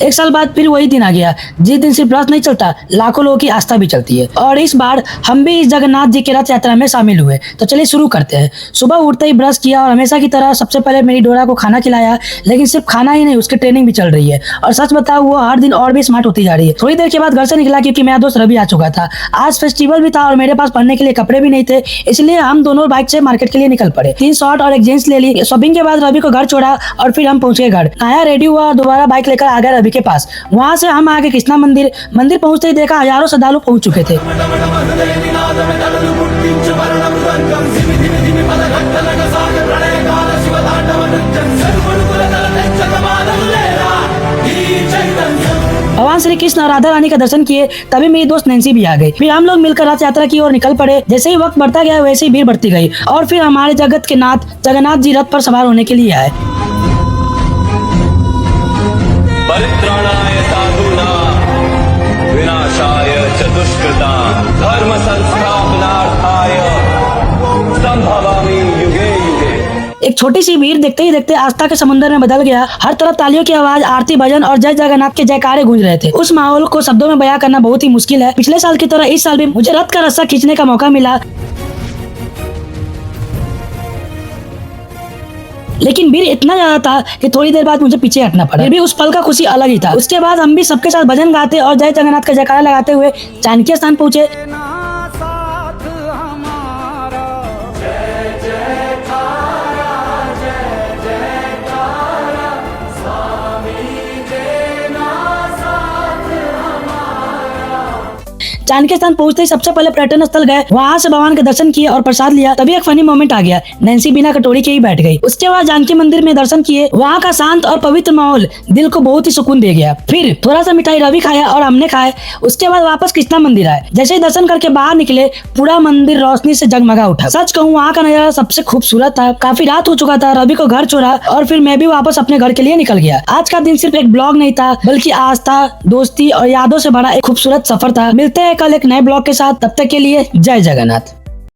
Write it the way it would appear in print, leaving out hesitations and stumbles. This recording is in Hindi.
1 साल बाद फिर वही दिन आ गया जिस दिन सिर्फ रथ नहीं चलता, लाखों लोगों की आस्था भी चलती है। और इस बार हम भी इस जगन्नाथ जी के रथ यात्रा में शामिल हुए। तो चलिए शुरू करते हैं। सुबह उठते ही ब्रश किया और हमेशा की तरह सबसे पहले मेरी डोरा को खाना खिलाया। लेकिन सिर्फ खाना ही नहीं, उसकी ट्रेनिंग भी चल रही है और सच बताऊं वो हर दिन और भी स्मार्ट होती जा रही है। थोड़ी देर के बाद घर से निकला क्योंकि मेरा दोस्त रवि आ चुका था। आज फेस्टिवल भी था और मेरे पास पहनने के लिए कपड़े भी नहीं थे, इसलिए हम दोनों बाइक से मार्केट के लिए निकल पड़े। 3 शॉर्ट और एक जींस ले ली। शॉपिंग के बाद रवि को घर छोड़ा और फिर हम पहुंच गए घर। नया रेडी हुआ और दोबारा बाइक लेकर आ गए रवि के पास। वहाँ से हम आगे कृष्णा मंदिर पहुंचते ही देखा हजारों श्रद्धालु पहुंच चुके थे। भगवान श्री कृष्ण और राधा रानी का दर्शन किए, तभी मेरी दोस्त नैन्सी भी आ गई। फिर हम लोग मिलकर रथ यात्रा की ओर निकल पड़े। जैसे ही वक्त बढ़ता गया वैसे ही भीड़ बढ़ती गई और फिर हमारे जगत के नाथ जगन्नाथ जी रथ पर सवार होने के लिए आए। परित्राणाय साधूनां विनाशाय च दुष्कृतां धर्म संस्थापनार्थाय संभवामि युगे युगे। एक छोटी सी भीड़ देखते ही देखते आस्था के समुद्र में बदल गया। हर तरफ तालियों की आवाज, आरती, भजन और जय जगन्नाथ के जयकारे गूंज रहे थे। उस माहौल को शब्दों में बयां करना बहुत ही मुश्किल है। पिछले साल की तरह इस साल भी मुझे रथ का रस्सा खींचने का मौका मिला, लेकिन भीड़ इतना ज्यादा था कि थोड़ी देर बाद मुझे पीछे हटना पड़ा। फिर भी उस पल का खुशी अलग ही था। उसके बाद हम भी सबके साथ भजन गाते और जय जगन्नाथ का जयकारा लगाते हुए जानकी स्थान पहुंचे। जानकी स्थान पहुंचते ही सबसे पहले पर्यटन स्थल गए। वहाँ से भगवान के दर्शन किए और प्रसाद लिया। तभी एक फनी मोमेंट आ गया, नैन्सी बिना कटोरी के ही बैठ गई। उसके बाद जानकी मंदिर में दर्शन किए। वहाँ का शांत और पवित्र माहौल दिल को बहुत ही सुकून दे गया। फिर थोड़ा सा मिठाई रवि खाया और हमने खाए। उसके बाद वापस कृष्णा मंदिर आए। जैसे ही दर्शन करके बाहर निकले, पूरा मंदिर रोशनी से जगमगा उठा। सच कहूँ वहाँ का नजारा सबसे खूबसूरत था। काफी रात हो चुका था। रवि को घर छोड़ा और फिर मैं भी वापस अपने घर के लिए निकल गया। आज का दिन सिर्फ एक ब्लॉग नहीं था, बल्कि आस्था, दोस्ती और यादों से भरा एक खूबसूरत सफर था। मिलते हैं कल एक नए ब्लॉग के साथ। तब तक के लिए जय जगन्नाथ।